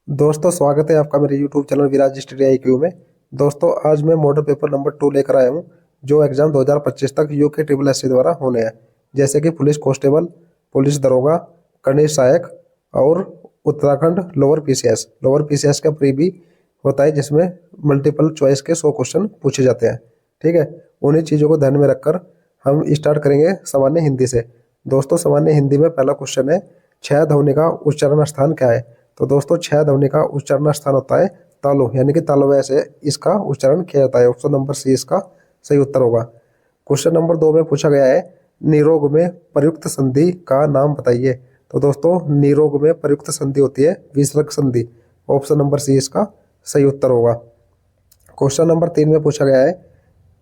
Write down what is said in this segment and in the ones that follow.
दोस्तों स्वागत है आपका मेरे YouTube चैनल विराज स्टडी IQ में। दोस्तों आज मैं मॉडल पेपर नंबर 2 लेकर आया हूँ जो एग्जाम 2025 तक यूके ट्रिपल एस द्वारा होने हैं, जैसे कि पुलिस कांस्टेबल, पुलिस दरोगा, कनीय सहायक और उत्तराखंड लोअर पीसीएस का प्री भी होता है जिसमें मल्टीपल चॉइस के 100 क्वेश्चन पूछे जाते हैं। ठीक है, उन्हीं चीज़ों को ध्यान में रखकर हम स्टार्ट करेंगे सामान्य हिंदी से। दोस्तों सामान्य हिंदी में पहला क्वेश्चन है, छह ध्वनि का उच्चारण स्थान क्या है। तो दोस्तों छह ध्वनि का उच्चारण स्थान होता है तालु, यानी कि तालव्य से इसका उच्चारण किया जाता है। ऑप्शन नंबर सी इसका सही उत्तर होगा। क्वेश्चन नंबर 2 में पूछा गया है, निरोग में प्रयुक्त संधि का नाम बताइए। तो दोस्तों निरोग में प्रयुक्त संधि होती है विसर्ग संधि। ऑप्शन नंबर सी इसका सही उत्तर होगा। क्वेश्चन नंबर 3 में पूछा गया है,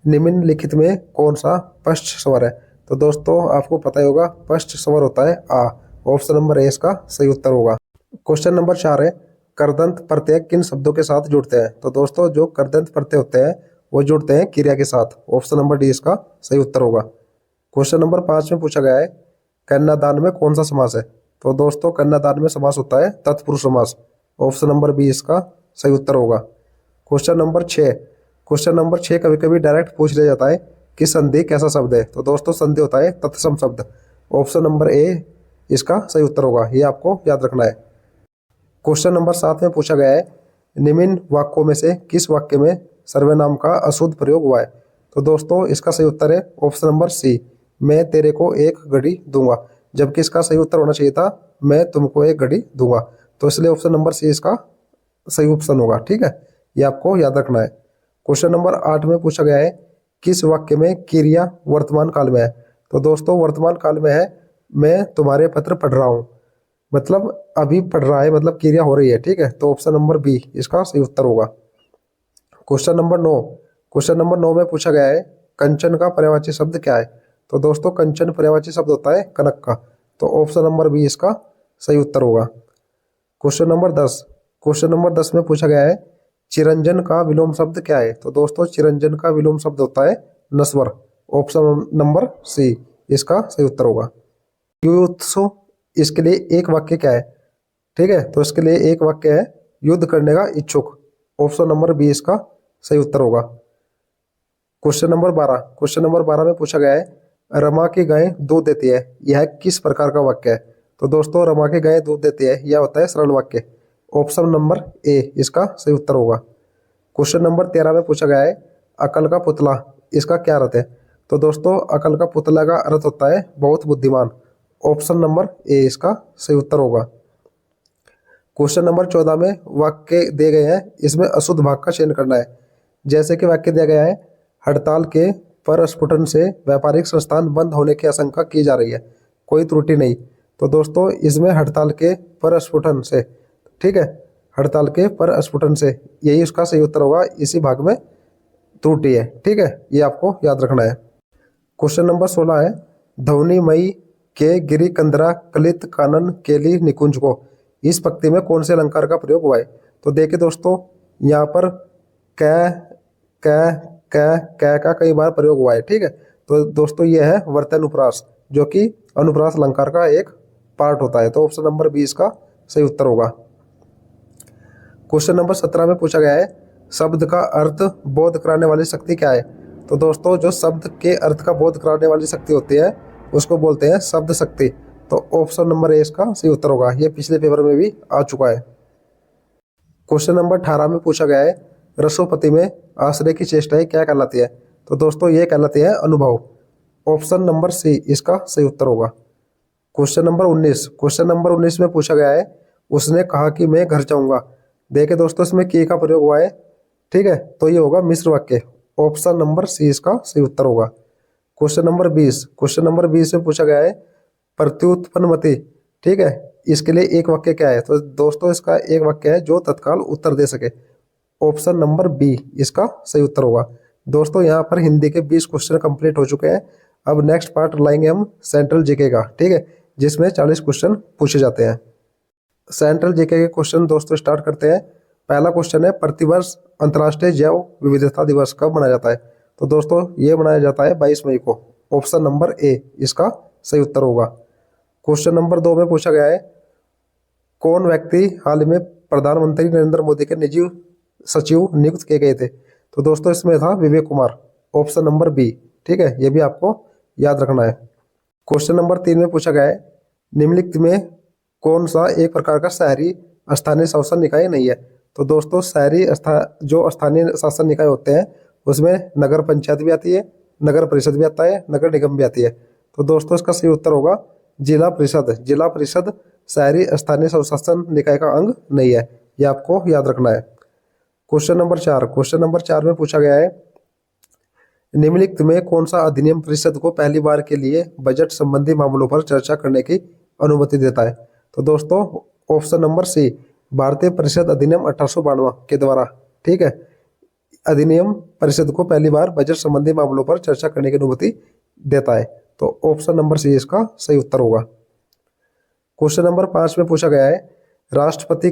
निम्नलिखित में कौन सा पश्च स्वर है। तो दोस्तों आपको पता ही होगा पश्च स्वर होता है आ। ऑप्शन नंबर ए इसका सही उत्तर होगा। क्वेश्चन नंबर 4 है, करदंत प्रत्यय किन शब्दों के साथ जुड़ते हैं। तो दोस्तों जो करदंत प्रत्यय होते हैं वो जुड़ते हैं क्रिया के साथ। ऑप्शन नंबर डी इसका सही उत्तर होगा। क्वेश्चन नंबर 5 में पूछा गया है, कन्यादान में कौन सा समास है। तो दोस्तों कन्यादान में समास होता है तत्पुरुष समास। ऑप्शन नंबर बी इसका सही उत्तर होगा। क्वेश्चन नंबर 6 कभी कभी डायरेक्ट पूछ लिया जाता है कि संधि कैसा शब्द है। तो दोस्तों संधि होता है तत्सम शब्द। ऑप्शन नंबर ए इसका सही उत्तर होगा, ये आपको याद रखना है। क्वेश्चन नंबर 7 में पूछा गया है, निम्न वाक्यों में से किस वाक्य में सर्वनाम का अशुद्ध प्रयोग हुआ है। तो दोस्तों इसका सही उत्तर है ऑप्शन नंबर सी, मैं तेरे को एक घड़ी दूंगा, जबकि इसका सही उत्तर होना चाहिए था मैं तुमको एक घड़ी दूंगा। तो इसलिए ऑप्शन नंबर सी इसका सही ऑप्शन होगा। ठीक है, ये आपको याद रखना है। क्वेश्चन नंबर 8 में पूछा गया है, किस वाक्य में क्रिया वर्तमान काल में है। तो दोस्तों वर्तमान काल में है, मैं तुम्हारे पत्र पढ़ रहा हूँ, मतलब अभी पढ़ रहा है, मतलब क्रिया हो रही है। ठीक है, तो ऑप्शन नंबर बी इसका सही उत्तर होगा। क्वेश्चन नंबर 9 में पूछा गया है, कंचन का पर्यायवाची शब्द क्या है। तो दोस्तों कंचन पर्यायवाची शब्द होता है कनक का। तो ऑप्शन नंबर बी इसका सही उत्तर होगा। क्वेश्चन नंबर 10 में पूछा गया है, चिरंजन का विलोम शब्द क्या है। तो दोस्तों चिरंजन का विलोम शब्द होता है नस्वर। ऑप्शन नंबर सी इसका सही उत्तर होगा। युयुत्सु इसके लिए एक वाक्य क्या है। ठीक है, तो इसके लिए एक वाक्य है, युद्ध करने का इच्छुक। ऑप्शन नंबर बी इसका सही उत्तर होगा। क्वेश्चन नंबर 12 में पूछा गया है, रमा की गाय दूध देती है, यह किस प्रकार का वाक्य है। तो दोस्तों रमा की गाय दूध देती है यह होता है सरल वाक्य। ऑप्शन नंबर ए इसका सही उत्तर होगा। क्वेश्चन नंबर 13 में पूछा गया है, अकल का पुतला इसका क्या अर्थ है। तो दोस्तों अकल का पुतला का अर्थ होता है बहुत बुद्धिमान। ऑप्शन नंबर ए इसका सही उत्तर होगा। क्वेश्चन नंबर 14 में वाक्य दिए गए हैं, इसमें अशुद्ध भाग का चयन करना है। जैसे कि वाक्य दिया गया है, हड़ताल के प्रस्फुटन से व्यापारिक संस्थान बंद होने की आशंका की जा रही है, कोई त्रुटि नहीं। तो दोस्तों इसमें हड़ताल के प्रस्फुटन से, ठीक है, हड़ताल के प्रस्फुटन से, यही उसका सही उत्तर होगा। इसी भाग में त्रुटि है। ठीक है, ये आपको याद रखना है। क्वेश्चन नंबर 16 है, ध्वनिमयी के गिरी कंदरा कलित कानन केली निकुंज को, इस पंक्ति में कौन से अलंकार का प्रयोग हुआ है। तो देखिए दोस्तों यहाँ पर कै कै कै कै का कई बार प्रयोग हुआ है। ठीक है, तो दोस्तों ये है वर्तन अनुप्रास, जो कि अनुप्रास अलंकार का एक पार्ट होता है। तो ऑप्शन नंबर बी इसका सही उत्तर होगा। क्वेश्चन नंबर 17 में पूछा गया है, शब्द का अर्थ बोध कराने वाली शक्ति क्या है। तो दोस्तों जो शब्द के अर्थ का बोध कराने वाली शक्ति होती है उसको बोलते हैं शब्द शक्ति। तो ऑप्शन नंबर ए इसका सही उत्तर होगा, ये पिछले पेपर में भी आ चुका है। क्वेश्चन नंबर 18 में पूछा गया है, रसोपति में आश्रय की चेष्टाएं क्या कहलाती है। तो दोस्तों ये कहलाती है अनुभव। ऑप्शन नंबर सी इसका सही उत्तर होगा। क्वेश्चन नंबर 19 में पूछा गया है, उसने कहा कि मैं घर जाऊंगा। देखिए दोस्तों इसमें की का प्रयोग हुआ है। ठीक है, तो ये होगा मिश्र वाक्य। ऑप्शन नंबर सी इसका सही उत्तर होगा। क्वेश्चन नंबर 20 में पूछा गया है, प्रत्युत्पन्नमति, ठीक है, इसके लिए एक वाक्य क्या है। तो दोस्तों इसका एक वाक्य है जो तत्काल उत्तर दे सके। ऑप्शन नंबर बी इसका सही उत्तर होगा। दोस्तों यहाँ पर हिंदी के 20 क्वेश्चन कंप्लीट हो चुके हैं। अब नेक्स्ट पार्ट लाएंगे हम सेंट्रल जीके का। ठीक है, जिसमें 40 क्वेश्चन पूछे जाते हैं। सेंट्रल जीके के क्वेश्चन दोस्तों स्टार्ट करते हैं। पहला क्वेश्चन है, प्रतिवर्ष अंतर्राष्ट्रीय जैव विविधता दिवस कब मनाया जाता है। तो दोस्तों ये मनाया जाता है 22 मई को। ऑप्शन नंबर ए इसका सही उत्तर होगा। क्वेश्चन नंबर 2 में पूछा गया है, कौन व्यक्ति हाल में प्रधानमंत्री नरेंद्र मोदी के निजी सचिव नियुक्त किए गए थे? तो दोस्तों इसमें था Vivek Kumar, option number B. ठीक है, ये भी आपको याद रखना है। क्वेश्चन नंबर 3 में पूछा गया है, निम्नलिखित में कौन सा एक प्रकार का शहरी स्थानीय शासन निकाय नहीं है? तो दोस्तों जो स्थानीय शासन निकाय होते हैं उसमें नगर पंचायत भी आती है, नगर परिषद भी आता है, नगर निगम भी आती है। तो दोस्तों इसका सही उत्तर होगा जिला परिषद। जिला परिषद शहरी स्थानीय स्वशासन निकाय का अंग नहीं है, ये आपको याद रखना है। क्वेश्चन नंबर 4 में पूछा गया है, निम्नलिखित में कौन सा अधिनियम परिषद को पहली बार के लिए बजट संबंधी मामलों पर चर्चा करने की अनुमति देता है? तो दोस्तों ऑप्शन नंबर सी, भारतीय परिषद अधिनियम 1892 के द्वारा। ठीक है, अधिनियम परिषद को पहली बार बजट संबंधी मामलों पर चर्चा करने की अनुमति देता है। तो ऑप्शन नंबर सी इसका सही उत्तर होगा। क्वेश्चन नंबर 5 में पूछा गया है, राष्ट्रपति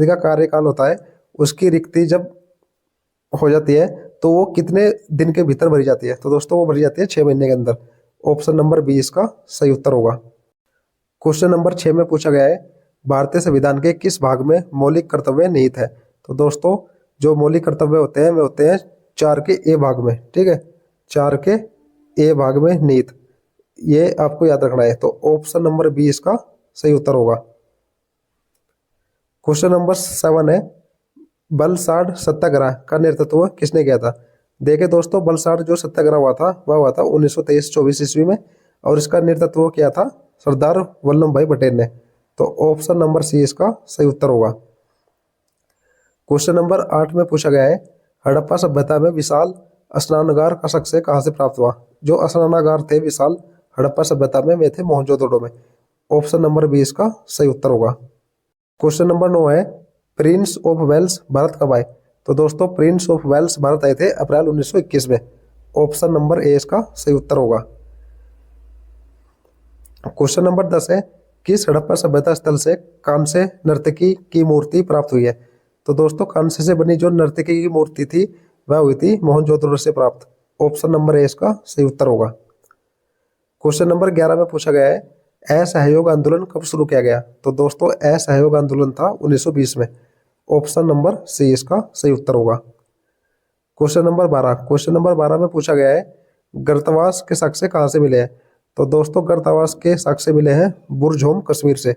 का कार्यकाल होता है उसकी रिक्ति जब हो जाती है तो वो कितने दिन के भीतर भरी जाती है? तो दोस्तों वो भरी जाती है 6 महीने के अंदर। ऑप्शन नंबर बी इसका सही उत्तर होगा। क्वेश्चन नंबर 6 में पूछा गया है, भारतीय संविधान के किस भाग में मौलिक कर्तव्य निहित है? तो दोस्तों जो मौलिक कर्तव्य होते हैं वे होते हैं 4 के ए भाग में। ठीक है, 4 के ए भाग में निहित, ये आपको याद रखना है। तो ऑप्शन नंबर बी इसका सही उत्तर होगा। क्वेश्चन नंबर 7 है, बलसाड़ सत्याग्रह का नेतृत्व किसने किया था? देखिए दोस्तों, बलसाड़ जो सत्याग्रह हुआ था वह हुआ था 1923-24 ईस्वी में, और इसका नेतृत्व किया था सरदार वल्लभ भाई पटेल ने। तो ऑप्शन नंबर सी इसका सही उत्तर होगा। क्वेश्चन नंबर 8 में पूछा गया है, हड़प्पा सभ्यता में विशाल स्नानागार का शख्स कहाँ से प्राप्त हुआ? जो स्नानागार थे विशाल हड़प्पा सभ्यता में वे थे मोहनजोदड़ो में। ऑप्शन नंबर बी इसका सही उत्तर होगा। क्वेश्चन नंबर 9 है, प्रिंस ऑफ वेल्स भारत कब आए? तो दोस्तों प्रिंस ऑफ वेल्स भारत आए थे अप्रैल 1921 में। ऑप्शन नंबर ए इसका सही उत्तर होगा। क्वेश्चन नंबर 10 है, किस हड़प्पा सभ्यता स्थल से कांस्य नर्तकी की मूर्ति प्राप्त हुई है? तो दोस्तों कांस्य से बनी जो नर्तकी की मूर्ति थी वह हुई थी मोहनजोदड़ो से प्राप्त। ऑप्शन नंबर ए इसका सही उत्तर होगा। क्वेश्चन नंबर 11 में पूछा गया है, असहयोग आंदोलन कब शुरू किया गया? तो दोस्तों असहयोग आंदोलन था 1920 में। ऑप्शन नंबर सी इसका सही उत्तर होगा। क्वेश्चन नंबर 12 में पूछा गया है, गर्तवास के साक्ष्य कहाँ से मिले हैं? तो दोस्तों गर्तवास के साक्ष्य मिले हैं बुरझोम कश्मीर से।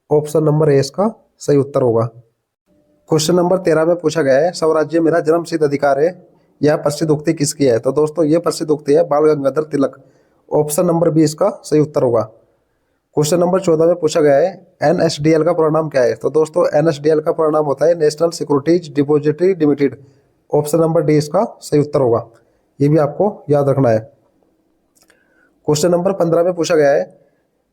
ऑप्शन नंबर ए इसका सही उत्तर होगा। क्वेश्चन नंबर 13 में पूछा गया है, स्वराज्य मेरा जन्मसिद्ध अधिकार है, यह प्रसिद्ध उक्ति किसकी है? तो दोस्तों ये प्रसिद्ध उक्ति है बाल Gangadhar Tilak. Option number B इसका सही उत्तर होगा। क्वेश्चन नंबर 14 में पूछा गया है, एनएसडीएल का पूरा नाम क्या है? तो दोस्तों एनएसडीएल का पूरा नाम होता है national securities depository limited. Option number D इसका सही उत्तर होगा, ये भी आपको याद रखना है। क्वेश्चन नंबर 15 में पूछा गया है,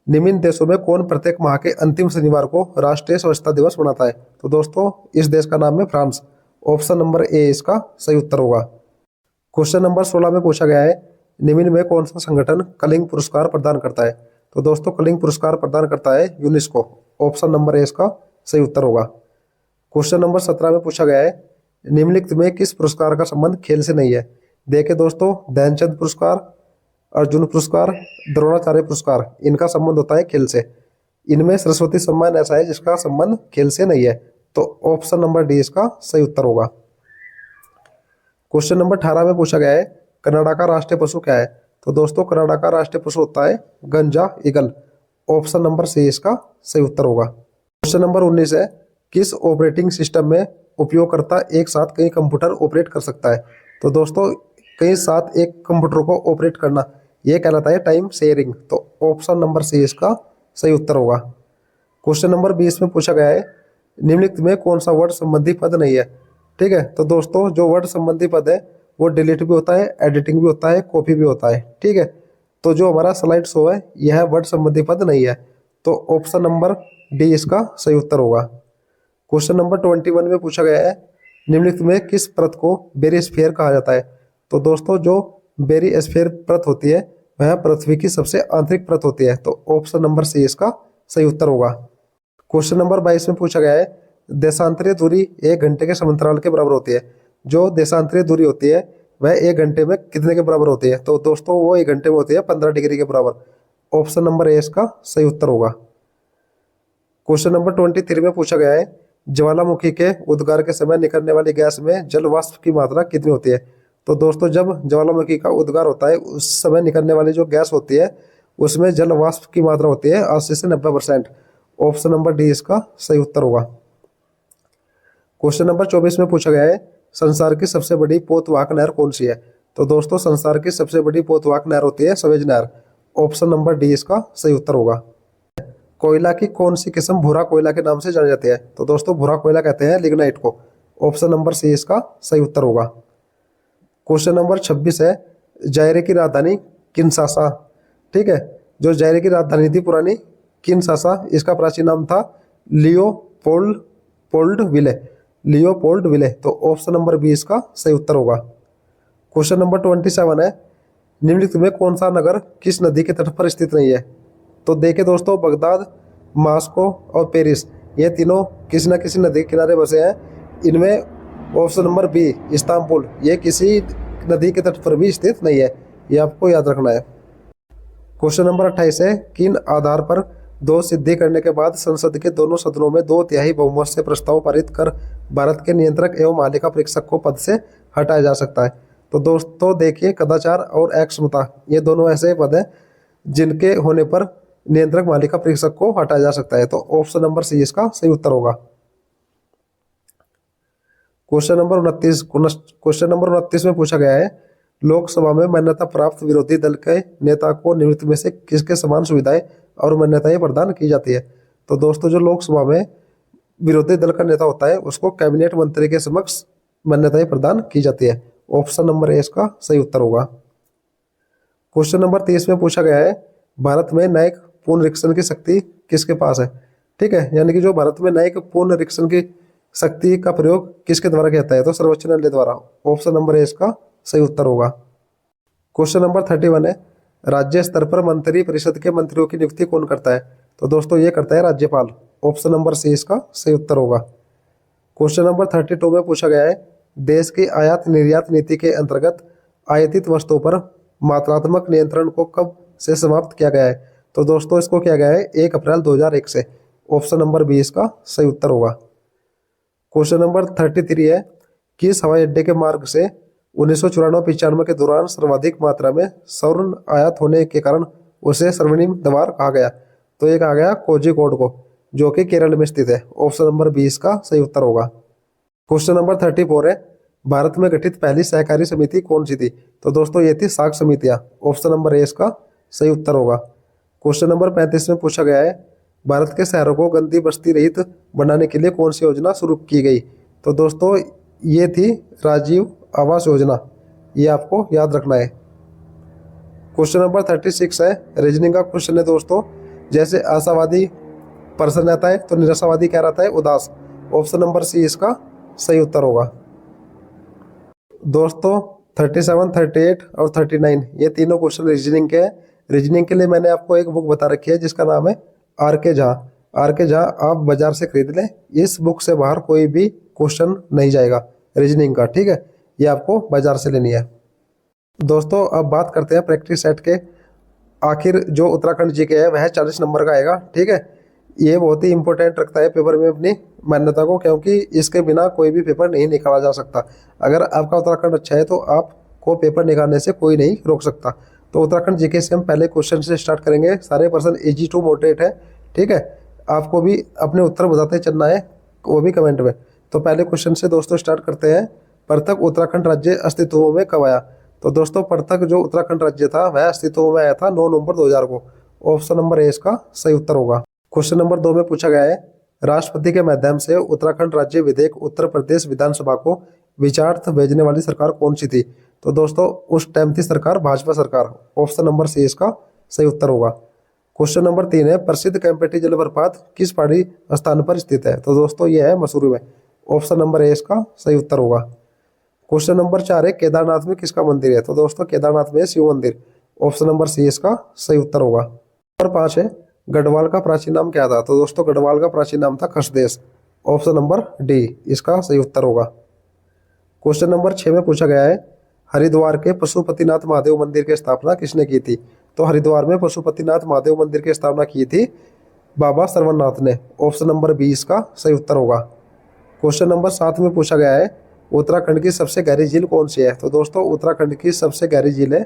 निम्न देशों में कौन प्रत्येक माह के अंतिम शनिवार को राष्ट्रीय स्वच्छता दिवस मनाता है? तो दोस्तों इस देश का नाम है फ्रांस। ऑप्शन नंबर ए इसका सही उत्तर होगा। क्वेश्चन नंबर 16 में पूछा गया है, निम्न में कौन सा संगठन कलिंग पुरस्कार प्रदान करता है? तो दोस्तों कलिंग पुरस्कार प्रदान करता है यूनेस्को। ऑप्शन नंबर ए इसका सही उत्तर होगा। क्वेश्चन नंबर 17 में पूछा गया है, निम्नलिखित में किस पुरस्कार का संबंध खेल से नहीं है? देखिए दोस्तों ध्यानचंद पुरस्कार, अर्जुन पुरस्कार, द्रोणाचार्य पुरस्कार, इनका संबंध होता है खेल से। इनमें सरस्वती सम्मान ऐसा है जिसका संबंध खेल से नहीं है। तो ऑप्शन नंबर डी इसका सही उत्तर होगा। क्वेश्चन नंबर 18 में पूछा गया है, कनाडा का राष्ट्रीय पशु क्या है? तो दोस्तों कनाडा का राष्ट्रीय पशु होता है गंजा ईगल। ऑप्शन नंबर सी इसका सही उत्तर होगा। क्वेश्चन नंबर 19 है, किस ऑपरेटिंग सिस्टम में उपयोगकर्ता एक साथ कई कंप्यूटर ऑपरेट कर सकता है? तो दोस्तों कई साथ एक कंप्यूटर को ऑपरेट करना यह कहलाता है टाइम शेयरिंग। तो ऑप्शन नंबर सी इसका सही उत्तर होगा। क्वेश्चन नंबर 20 में पूछा गया है, निम्नलिखित में कौन सा वर्ड संबंधी पद नहीं है? ठीक है, तो दोस्तों जो वर्ड संबंधी पद है वो डिलीट भी होता है, एडिटिंग भी होता है, कॉपी भी होता है। ठीक है, तो जो हमारा स्लाइड शो है यह वर्ड संबंधी पद नहीं है। तो ऑप्शन नंबर डी इसका सही उत्तर होगा। क्वेश्चन नंबर 21 में पूछा गया है, निम्नलिखित में किस परत को बेरिस्फीयर कहा जाता है? तो दोस्तों जो बेरिस्फीयर परत होती है वह पृथ्वी की सबसे आंतरिक परत होती है। तो ऑप्शन नंबर सी इसका सही उत्तर होगा। क्वेश्चन नंबर 22 में पूछा गया है, देशांतरीय दूरी 1 घंटे के समांतराल के बराबर होती है। जो देशांतरीय दूरी होती है वह 1 घंटे में कितने के बराबर होती है? तो दोस्तों वो 1 घंटे में होती है 15 डिग्री के बराबर। ऑप्शन नंबर ए इसका सही उत्तर होगा। क्वेश्चन नंबर 23 में पूछा गया है, ज्वालामुखी के उद्गार के समय निकलने वाली गैस में जल वाष्प की मात्रा कितनी होती है। तो दोस्तों जब ज्वालामुखी का उद्गार होता है उस समय निकलने वाली जो गैस होती है उसमें जल वाष्प की मात्रा होती है 80 से 90%। ऑप्शन नंबर डी इसका सही उत्तर होगा। क्वेश्चन नंबर 24 में पूछा गया है, संसार की सबसे बड़ी पोतवाहक नहर कौन सी है। तो दोस्तों संसार की सबसे बड़ी पोतवाहक नहर होती है सवेज नहर। ऑप्शन नंबर डी इसका सही उत्तर होगा। कोयला की कौन सी किस्म भूरा कोयला के नाम से जानी जाती है। तो दोस्तों भूरा कोयला कहते हैं लिग्नाइट को। ऑप्शन नंबर सी इसका सही उत्तर होगा। क्वेश्चन नंबर 26 है, जायरे की राजधानी किनशासा, ठीक है, जो जायरे की राजधानी थी पुरानी किनशासा, इसका प्राचीन नाम था लियोपोल्ड विले। तो ऑप्शन नंबर बी इसका सही उत्तर होगा। क्वेश्चन नंबर 27 है, निम्नलिखित में कौन सा नगर किस नदी के तट पर स्थित नहीं है। तो देखिए दोस्तों बगदाद, मॉस्को और पेरिस ये तीनों किसी न किसी नदी के किनारे बसे हैं। इनमें ऑप्शन नंबर बी इस्तांबुल ये किसी नदी के तट पर भी स्थित नहीं है, ये आपको याद रखना है। क्वेश्चन नंबर 28 है, किन आधार पर दो सिद्धि करने के बाद संसद के दोनों सदनों में 2/3 बहुमत से प्रस्ताव पारित कर भारत के नियंत्रक एवं महालेखा परीक्षक को पद से हटाया जा सकता है। तो दोस्तों देखिए कदाचार और अक्षमता ये दोनों ऐसे पद हैं जिनके होने पर नियंत्रक महालेखा परीक्षक को हटाया जा सकता है। तो ऑप्शन नंबर सी इसका सही उत्तर होगा। क्वेश्चन नंबर 29 में पूछा गया है, लोकसभा में मान्यता प्राप्त विरोधी दल के नेता को निम्नलिखित में से किसके समान सुविधाएं और मान्यताएं प्रदान की जाती है। तो दोस्तों जो लोकसभा में विरोधी दल का नेता होता है उसको कैबिनेट मंत्री के समक्ष मान्यताएं प्रदान की जाती है। ऑप्शन नंबर ए इसका सही उत्तर होगा। क्वेश्चन नंबर 30 में पूछा गया है, भारत में न्यायिक पुनरीक्षण की शक्ति किसके पास है। ठीक है, यानी कि जो भारत में न्यायिक पुनरीक्षण की शक्ति का प्रयोग किसके द्वारा किया जाता है। तो सर्वोच्च न्यायालय द्वारा। ऑप्शन नंबर ए इसका सही उत्तर होगा। क्वेश्चन नंबर 31 है, राज्य स्तर पर मंत्री परिषद के मंत्रियों की नियुक्ति कौन करता है। तो दोस्तों ये करता है राज्यपाल। ऑप्शन नंबर सी इसका सही उत्तर होगा। क्वेश्चन नंबर 32 में पूछा गया है, देश की आयात निर्यात नीति के अंतर्गत आयातित वस्तुओं पर मात्रात्मक नियंत्रण को कब से समाप्त किया गया है। तो दोस्तों इसको किया गया है 1 अप्रैल 2001 से। ऑप्शन नंबर बी इसका सही उत्तर होगा। क्वेश्चन नंबर 33 है, किस हवाई अड्डे के मार्ग से 1994-95 के दौरान सर्वाधिक मात्रा में स्वर्ण आयात होने के कारण उसे स्वर्णिम द्वार कहा गया। तो ये कहा गया कोझिकोड को, जो कि केरल में स्थित है। ऑप्शन नंबर 20 का सही उत्तर होगा। क्वेश्चन नंबर 34 है, भारत में गठित पहली सहकारी समिति कौन सी थी। तो दोस्तों ये थी साख समितियां। ऑप्शन नंबर ए इसका सही उत्तर होगा। क्वेश्चन नंबर 35 में पूछा गया है, भारत के शहरों को गंदी बस्ती रहित बनाने के लिए कौन सी योजना शुरू की गई। तो दोस्तों ये थी राजीव आवास योजना, ये आपको याद रखना है। क्वेश्चन नंबर 36 है, रीजनिंग का क्वेश्चन है दोस्तों। जैसे आशावादी पर्सन रहता है तो निराशावादी क्या रहता है, उदास। ऑप्शन नंबर सी इसका सही उत्तर होगा। दोस्तों 37, 38 और 39 ये तीनों क्वेश्चन रीजनिंग के हैं। रीजनिंग के लिए मैंने आपको एक बुक बता रखी है जिसका नाम है आर के झा। आप बाजार से खरीद लें, इस बुक से बाहर कोई भी क्वेश्चन नहीं जाएगा रीजनिंग का। ठीक है, ये आपको बाजार से लेनी है। दोस्तों अब बात करते हैं प्रैक्टिस सेट के। आखिर जो उत्तराखंड जी के है वह 40 नंबर का आएगा। ठीक है, ये बहुत ही इंपॉर्टेंट रखता है पेपर में अपनी मान्यता को, क्योंकि इसके बिना कोई भी पेपर नहीं निकाला जा सकता। अगर आपका उत्तराखंड अच्छा है तो आपको पेपर निकालने से कोई नहीं रोक सकता। तो उत्तराखंड जीके से हम पहले क्वेश्चन से स्टार्ट करेंगे। सारे पर्सन इजी टू मॉडरेट है। ठीक है, आपको भी अपने उत्तर बताते चलना है, वो भी कमेंट में। तो पहले क्वेश्चन से दोस्तों स्टार्ट करते हैं। पृथक उत्तराखंड राज्य अस्तित्व में कब आया। तो दोस्तों पृथक जो उत्तराखंड राज्य था वह अस्तित्व में आया था 9 नवंबर 2000 को। ऑप्शन नंबर ए इसका सही उत्तर होगा। क्वेश्चन नंबर 2 में पूछा गया है, राष्ट्रपति के माध्यम से उत्तराखंड राज्य विधेयक उत्तर प्रदेश विधानसभा को विचारार्थ भेजने वाली सरकार कौन सी थी। तो दोस्तों उस टाइम थी सरकार भाजपा सरकार। ऑप्शन नंबर सी इसका सही उत्तर होगा। क्वेश्चन नंबर 3 है, प्रसिद्ध कैंपेटी जलप्रपात किस पहाड़ी स्थान पर स्थित है। तो दोस्तों यह है मसूरी में। ऑप्शन नंबर ए इसका सही उत्तर होगा। क्वेश्चन नंबर 4 है, केदारनाथ में किसका मंदिर है। तो दोस्तों केदारनाथ में शिव मंदिर। ऑप्शन नंबर सी इसका सही उत्तर होगा। नंबर 5 है, गढ़वाल का प्राचीन नाम क्या था। तो दोस्तों गढ़वाल का प्राचीन नाम था खसदेश। ऑप्शन नंबर डी इसका सही उत्तर होगा। क्वेश्चन नंबर 6 में पूछा गया है, हरिद्वार के पशुपतिनाथ महादेव मंदिर की स्थापना किसने की थी। तो हरिद्वार में पशुपतिनाथ महादेव मंदिर की स्थापना की थी बाबा सर्वनाथ ने। ऑप्शन नंबर बी इसका सही उत्तर होगा। क्वेश्चन नंबर 7 में पूछा गया है उत्तराखंड की सबसे गहरी झील कौन सी है। तो दोस्तों उत्तराखंड की सबसे गहरी झील है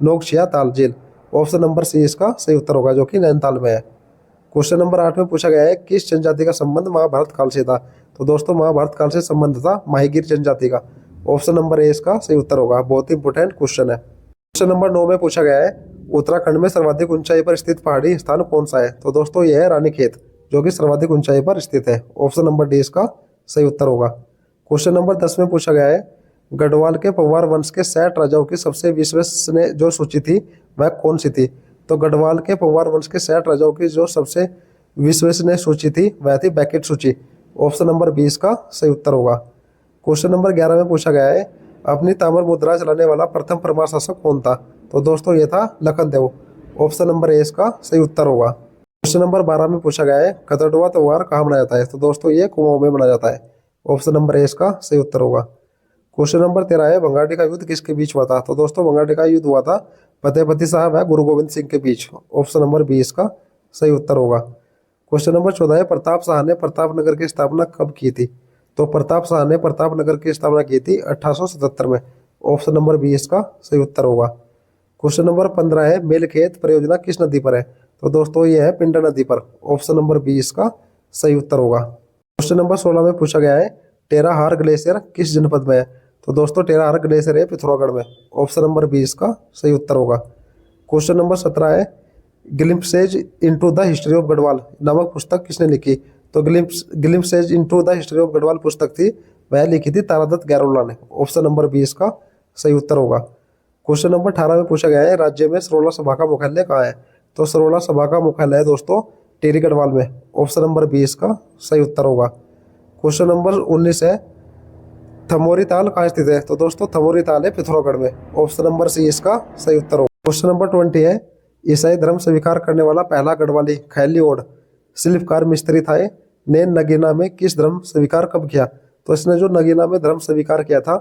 नोकशिया ताल झील। ऑप्शन नंबर सी इसका सही उत्तर होगा, जो कि नैनीताल में है। क्वेश्चन नंबर 8 में पूछा गया है किस जनजाति का संबंध महाभारत काल से था। तो दोस्तों महाभारत काल से संबंध था माहीगीर जनजाति का। ऑप्शन नंबर ए इसका सही उत्तर होगा। बहुत ही इंपोर्टेंट क्वेश्चन है। क्वेश्चन नंबर 9 में पूछा गया है उत्तराखंड में सर्वाधिक ऊंचाई पर स्थित पहाड़ी स्थान कौन सा है। तो दोस्तों यह है रानीखेत, जो कि सर्वाधिक ऊंचाई पर स्थित है। ऑप्शन नंबर डी इसका सही उत्तर होगा। क्वेश्चन नंबर 10 में पूछा गया है गढ़वाल के पंवार वंश के 60 राजाओं की सबसे विश्वसनीय जो सूची थी वह कौन सी थी। तो गढ़वाल के पंवार वंश के 60 राजाओं की जो सबसे विश्वसनीय सूची थी वह थी बैकेट सूची। ऑप्शन नंबर 20 का सही उत्तर होगा। क्वेश्चन नंबर 11 में पूछा गया है अपनी ताम्र मुद्रा चलाने वाला प्रथम परमार शासक कौन था। तो दोस्तों ये था लखन देव। ऑप्शन नंबर ए इसका सही उत्तर होगा। क्वेश्चन नंबर 12 में पूछा गया है कतरडुआ त्योहार कहाँ मनाया जाता है। तो दोस्तों ये कुमाऊं में मनाया जाता है। ऑप्शन नंबर ए इसका सही उत्तर होगा। क्वेश्चन नंबर 13 है भंगाटी का युद्ध किसके बीच हुआ था। तो दोस्तों भंगाटी का युद्ध हुआ था फतेहपति साहब है गुरु गोविंद सिंह के बीच। ऑप्शन नंबर बी इसका सही उत्तर होगा। क्वेश्चन नंबर 14 है प्रताप शाह ने प्रतापनगर की स्थापना कब की थी। तो प्रताप शाह ने प्रतापनगर की स्थापना की थी 1877 में। ऑप्शन नंबर बी इसका सही उत्तर होगा। क्वेश्चन नंबर 15 है मेलखेत परियोजना किस नदी पर है। तो दोस्तों ये है पिंडा नदी पर। ऑप्शन नंबर बी इसका सही उत्तर होगा। क्वेश्चन नंबर 16 में पूछा गया है टेराहार ग्लेशियर किस जनपद में है। तो दोस्तों टेराहार ग्लेशियर है पिथौरागढ़ में। ऑप्शन नंबर बी इसका सही उत्तर होगा। क्वेश्चन नंबर 17 है glimpses into the history of Garhwal नामक पुस्तक किसने लिखी। तो glimpses into the history of Garhwal पुस्तक थी वह लिखी थी तारादत्त गैरोला ने। ऑप्शन नंबर बी इसका सही उत्तर होगा। क्वेश्चन नंबर 18 में पूछा गया है राज्य में सरोला सभा का मुख्यालय कहाँ है। तो सरोला सभा का मुख्यालय है दोस्तों टिहरी गढ़वाल में। ऑप्शन नंबर बी इसका सही उत्तर होगा। क्वेश्चन नंबर 19 है थमोरी ताल कहाँ स्थित है। तो दोस्तों थमोरी ताल है पिथौरागढ़ में। ऑप्शन नंबर सी इसका सही उत्तर होगा। क्वेश्चन नंबर 20 है ईसाई धर्म स्वीकार करने वाला पहला गढ़वाली खैली ओड शिल्पकार मिस्त्री था ने नगीना में किस धर्म स्वीकार कब किया। तो इसने जो नगीना में धर्म स्वीकार किया था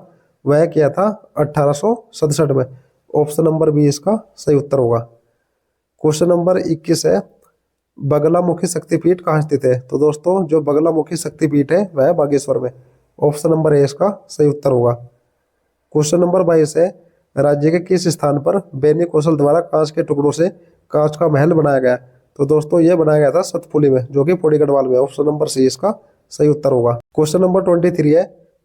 वह किया था 1867 में। ऑप्शन नंबर बी इसका सही उत्तर होगा। क्वेश्चन नंबर 21 है बगलामुखी शक्तिपीठ कहाँ स्थित है। तो दोस्तों जो बगलामुखी शक्तिपीठ है वह बागेश्वर में। ऑप्शन नंबर ए इसका सही उत्तर होगा। क्वेश्चन नंबर 22 है राज्य के किस स्थान पर बेनी कौशल द्वारा कांच के टुकड़ों से कांच का महल बनाया गया। तो दोस्तों यह बनाया गया था सतपुली में, जो कि पौड़ी गढ़वाल में। ऑप्शन नंबर सी इसका सही उत्तर होगा। क्वेश्चन नंबर 23 है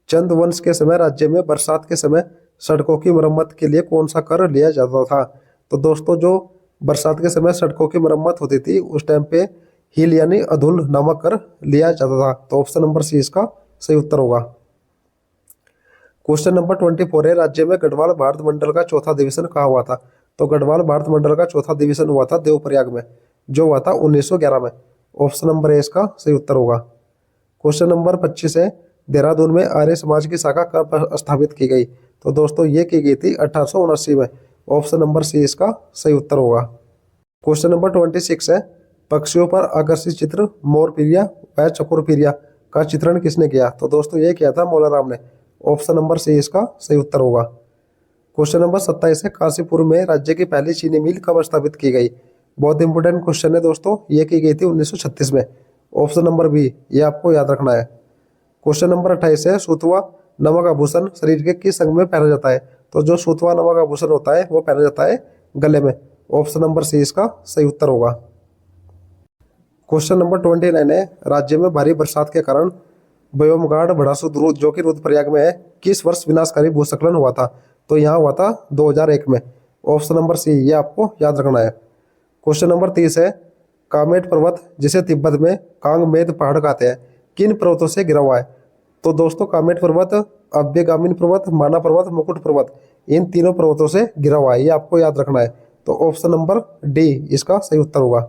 चंद वंश के समय राज्य में बरसात के समय सड़कों की मरम्मत के लिए कौन सा कर लिया जाता था। तो दोस्तों जो बरसात के समय सड़कों की मरम्मत होती थी उस टाइम पे हील यानी अधूल नामक कर लिया जाता था। तो ऑप्शन नंबर सी इसका सही उत्तर होगा। क्वेश्चन नंबर 24 है राज्य में गढ़वाल भारत मंडल का चौथा अधिवेशन कहाँ हुआ था। तो गढ़वाल भारत मंडल का चौथा अधिवेशन हुआ था देवप्रयाग में, जो हुआ था 1911 में। ऑप्शन नंबर ए इसका सही उत्तर होगा। क्वेश्चन नंबर 25 है देहरादून में आर्य समाज की शाखा कब स्थापित की गई। तो दोस्तों ये की गई थी 1879 में। ऑप्शन नंबर सी इसका सही उत्तर होगा। क्वेश्चन नंबर 26 है पक्षियों पर आकर्षित चित्र मोरपीरिया व चकोरपीरिया का चित्रण किसने किया। तो दोस्तों ये किया था मौलाराम ने। ऑप्शन नंबर सी इसका सही उत्तर होगा। क्वेश्चन नंबर 27 है काशीपुर में राज्य की पहली चीनी मिल कब स्थापित की गई। बहुत इंपोर्टेंट क्वेश्चन है दोस्तों, ये की गई थी 1936 में। ऑप्शन नंबर बी ये आपको याद रखना है। क्वेश्चन नंबर 28 है सुतवा नमक आभूषण शरीर के किस अंग में पहना जाता है। तो जो सुतवा नमक आभूषण होता है वो पहना जाता है गले में। ऑप्शन नंबर सी इसका सही उत्तर होगा। क्वेश्चन नंबर 29 है राज्य में भारी बरसात के कारण व्योमगाड भड़ासुद रुद्र जो कि रुद्रप्रयाग में है किस वर्ष विनाशकारी भूस्खलन हुआ था। तो यहाँ हुआ था 2001 में। ऑप्शन नंबर सी ये आपको याद रखना है। क्वेश्चन नंबर 30 है कामेट पर्वत जिसे तिब्बत में कांगमेद पहाड़ कहते हैं किन पर्वतों से घिरा हुआ है। तो दोस्तों कामेट पर्वत अभ्यगामिन पर्वत माना पर्वत मुकुट पर्वत इन तीनों पर्वतों से घिरा हुआ है, ये आपको याद रखना है। तो ऑप्शन नंबर डी इसका सही उत्तर होगा।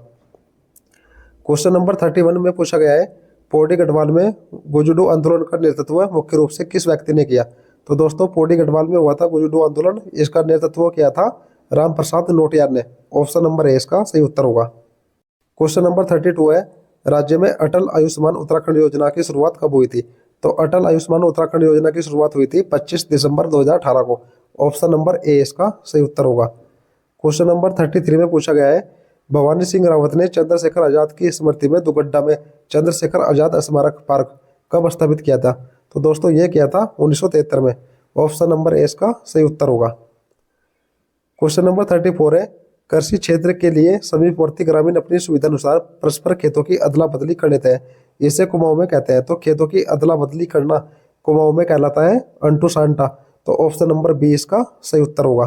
क्वेश्चन नंबर 31 में पूछा गया है पौड़ी गढ़वाल में गुजुडू आंदोलन का नेतृत्व मुख्य रूप से किस व्यक्ति ने किया। तो दोस्तों पौड़ी गढ़वाल में हुआ था गुजुडू आंदोलन, इसका नेतृत्व किया था राम प्रसाद नोटियार ने। ऑप्शन नंबर ए इसका सही उत्तर होगा। क्वेश्चन नंबर 32 है राज्य में अटल आयुष्मान उत्तराखंड योजना की शुरुआत कब हुई थी। तो अटल आयुष्मान उत्तराखंड योजना की शुरुआत हुई थी 25 दिसंबर 2018 को। ऑप्शन नंबर ए इसका सही उत्तर होगा। क्वेश्चन नंबर 33 में पूछा गया है भवानी सिंह रावत ने चंद्रशेखर आजाद की स्मृति में दुगड्डा में चंद्रशेखर आजाद स्मारक पार्क कब स्थापित किया था? तो दोस्तों ये किया था 1973 में। ऑप्शन नंबर ए इसका सही उत्तर होगा। क्वेश्चन नंबर 34 है, कृषि क्षेत्र के लिए समीपवर्ती ग्रामीण अपनी सुविधा अनुसार परस्पर खेतों की अदला बदली कर लेते हैं, इसे कुमाऊं में कहते हैं। तो खेतों की अदला बदली करना कुमाऊं में कहलाता है अंटू सांटा। तो ऑप्शन नंबर बी इसका सही उत्तर होगा।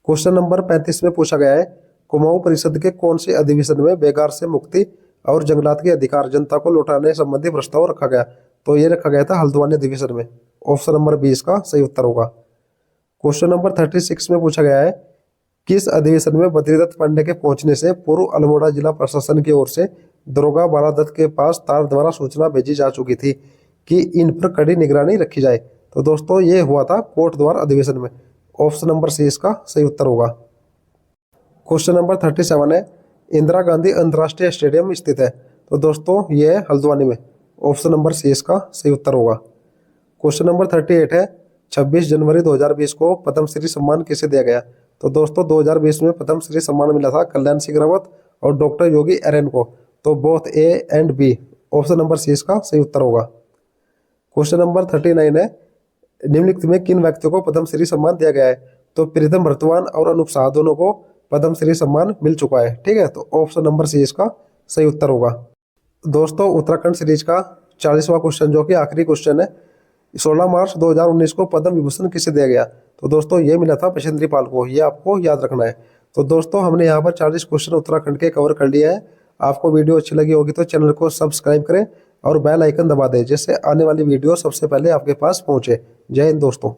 क्वेश्चन नंबर 35 में पूछा गया है, कुमाऊं परिषद के कौन से अधिवेशन में बेगार से मुक्ति और जंगलात के अधिकार जनता को लौटाने संबंधी प्रस्ताव रखा गया? तो ये रखा गया था हल्द्वानी अधिवेशन में। ऑप्शन नंबर बी इसका सही उत्तर होगा। क्वेश्चन नंबर 36 में पूछा गया है, किस अधिवेशन में बद्रीदत्त पांडे के पहुंचने से पूर्व अल्मोड़ा जिला प्रशासन की ओर से दरोगा बालादत्त के पास तार द्वारा सूचना भेजी जा चुकी थी कि इन पर कड़ी निगरानी रखी जाए? तो दोस्तों ये हुआ था कोट द्वार अधिवेशन में। ऑप्शन नंबर सी इसका सही उत्तर होगा। क्वेश्चन नंबर 37 है, इंदिरा गांधी अंतर्राष्ट्रीय स्टेडियम स्थित है? तो दोस्तों ये है हल्द्वानी में। ऑप्शन नंबर सी इसका सही उत्तर होगा। क्वेश्चन नंबर 38 है, 26 जनवरी 2020 को पद्मश्री सम्मान किसे दिया गया? तो दोस्तों 2020 में पद्मश्री सम्मान मिला था कल्याण सिंह रावत और डॉक्टर योगी एरन को। तो both A and B. Option number C इसका सही उत्तर होगा। क्वेश्चन नंबर 39 है, निम्नलिखित में किन व्यक्तियों को पद्मश्री सम्मान दिया गया है? तो प्रीतम भरतवान और अनूप शाह दोनों को पद्मश्री सम्मान मिल चुका है। ठीक है, तो ऑप्शन नंबर सी इसका सही उत्तर होगा। दोस्तों उत्तराखंड सीरीज का 40वां क्वेश्चन जो कि आखिरी क्वेश्चन है, 16 मार्च 2019 को पद्म विभूषण किसे दिया गया? तो दोस्तों ये मिला था बछेंद्री पाल को, ये आपको याद रखना है। तो दोस्तों हमने यहाँ पर 40 क्वेश्चन उत्तराखंड के कवर कर लिए हैं। आपको वीडियो अच्छी लगी होगी तो चैनल को सब्सक्राइब करें और बेल आइकन दबा दें, जिससे आने वाली वीडियो सबसे पहले आपके पास पहुंचे। जय हिंद दोस्तों।